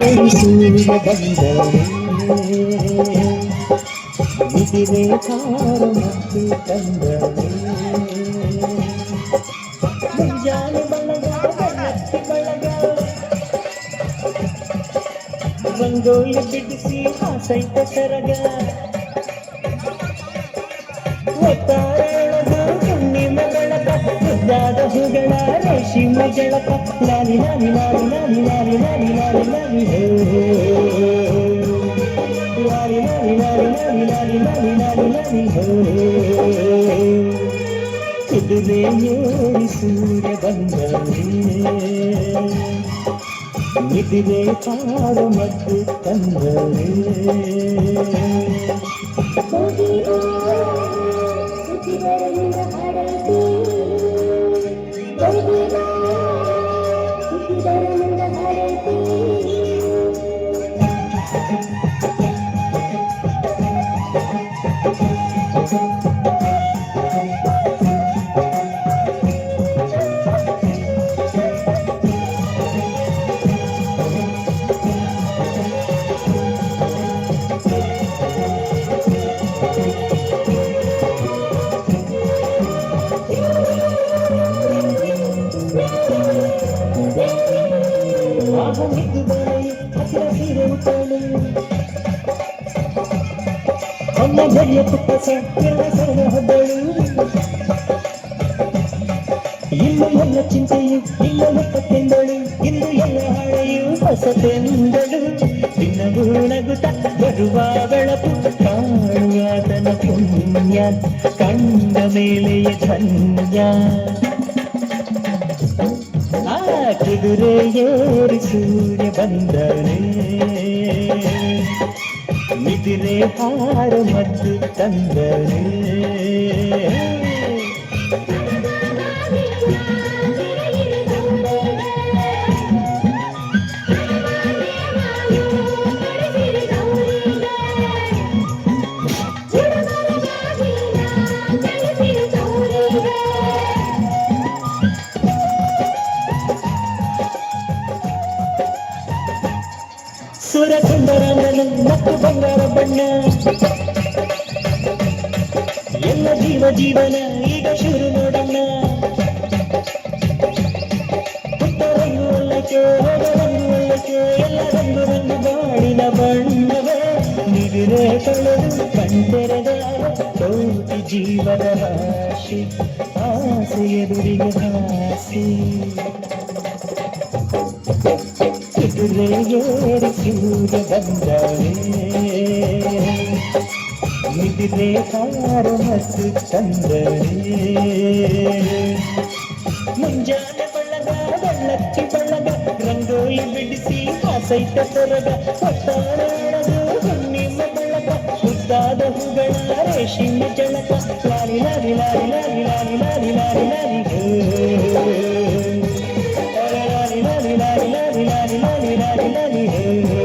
ಸೂರ್ಯ ಬಂದರೆ ನಿಧಿರೆ ಕಾರ ಮತ್ತು ತಂದರೆ ಮುಂಜಾನೆ ಬಳಗ ಬೆಳಗ್ಗೆ ಬಳಗ ರಂಗೋಲಿ ಬಿಡಿಸಿ ಹಾಸೈತ ಸರಗ ಒತ್ತಾರೊಳಗ ಹುಣ್ಣಿಮೆ ಬೆಳಕ ಮುದ್ದಾದ ಹೂಗಳ ರೇಷ್ಮೆ ಜಳಕ ಲಾಲಿ ಲಾಲಿ ಲಾಲಿ ಲಾಲಿ ಲಾಲಿ ಲಾಲಿ ಲಾಲಿ ಲಾಲಿ ಹೇ ಲಾಲಿ ಲಾಲಿ ಲಾಲಿ ಲಾಲಿ ಲಾಲಿ ಲಾಲಿ ಲಾಲಿ ಲಾಲಿ ಹೇ ಕುದುರೆ ಏರಿ ಸೂರ್ಯ ಬಂದರೆ ನಿಧಿರೆ ಕಾರು ಮತ್ತು ತಂದರೆ ಅಮ್ಮ ಬರಿಯ ಪುಟ್ಟಸ ಸರಳ ಹಬ್ಬಳು ಇನ್ನು ಎಲ್ಲ ಚಿಂತೆಯು ಇನ್ನು ಮುಪ್ಪತ್ತೆಂದಳು ಇಂದು ಎಲ್ಲ ಹಾಳೆಯು ಹೊಸತೆಂದಳು ದಿನವೂ ನಗುತ್ತ ಬರುವ ಬೆಳಕು ಕಾಣುವಾತನ ಪುಣ್ಯ ಕಂಡ ಮೇಲೆಯ ಧನ್ಯ ಆ ಕುದುರೆ ಏರಿ ಸೂರ್ಯ ಬಂದರೆ ನಿಧಿರೆ ಹಾರ ಮತ್ತು ತಂದರೆ ಸುರ ಸುಂದರನನು ಮತ್ತು ಬಂಗಾರ ಬಣ್ಣ ಎಲ್ಲ ಜೀವ ಜೀವನ ಈಗ ಶುರು ನೋಡಣ್ಣ ಪುಟ್ಟ ರಂಗು ಒಳ್ಳಕ್ಕೆ ಹೋದ ರಂಗು ಒಳ್ಳಕ್ಕೆ ಎಲ್ಲ ರಂಗು ರಂಗು ಬಾಳಿನ ಬಣ್ಣವೇ ನಿಧಿರೆ ತೊಳೆದು ಕಣ್ತೆರೆದ ಕೋಟಿ ಜೀವನ ರಾಶಿ ಆಸೆ ಎದುರಿಗೆ ಹಾಸಿ ಕುದುರೆ ಏರಿ ಸೂರ್ಯ ಬಂದರೆ ನಿಧಿರೆ ಕಾರ ಮತ್ತು ತಂದರೆ ಮುಂಜಾನೆ ಬಳಗ ಬೆಳ್ಳಕ್ಕಿ ಬಳಗ ರಂಗೋಲಿ ಬಿಡಿಸಿ ಹಾಸೈತ ಸೊರಗ ಹೊತ್ತಾರೊಳಗ ಹುಣ್ಣಿಮೆ ಬೆಳಗ ಮುದ್ದಾದ ಹೂಗಳ ರೇಷ್ಮೆ ಜಳಕ ಲಾಲಿ ಲಾಲಿ ಲಾಲಿ ಲಾಲಿ ಲಾಲಿ ಲಾಲಿ ಲಾಲಿ ಲಾಲಿ ಹೇ ಲಾಲಿ ಲಾಲಿ ಲಾಲಿ ಲಾಲಿ ಲಾಲಿ ಲಾಲಿ ಲಾಲಿ ಹೇ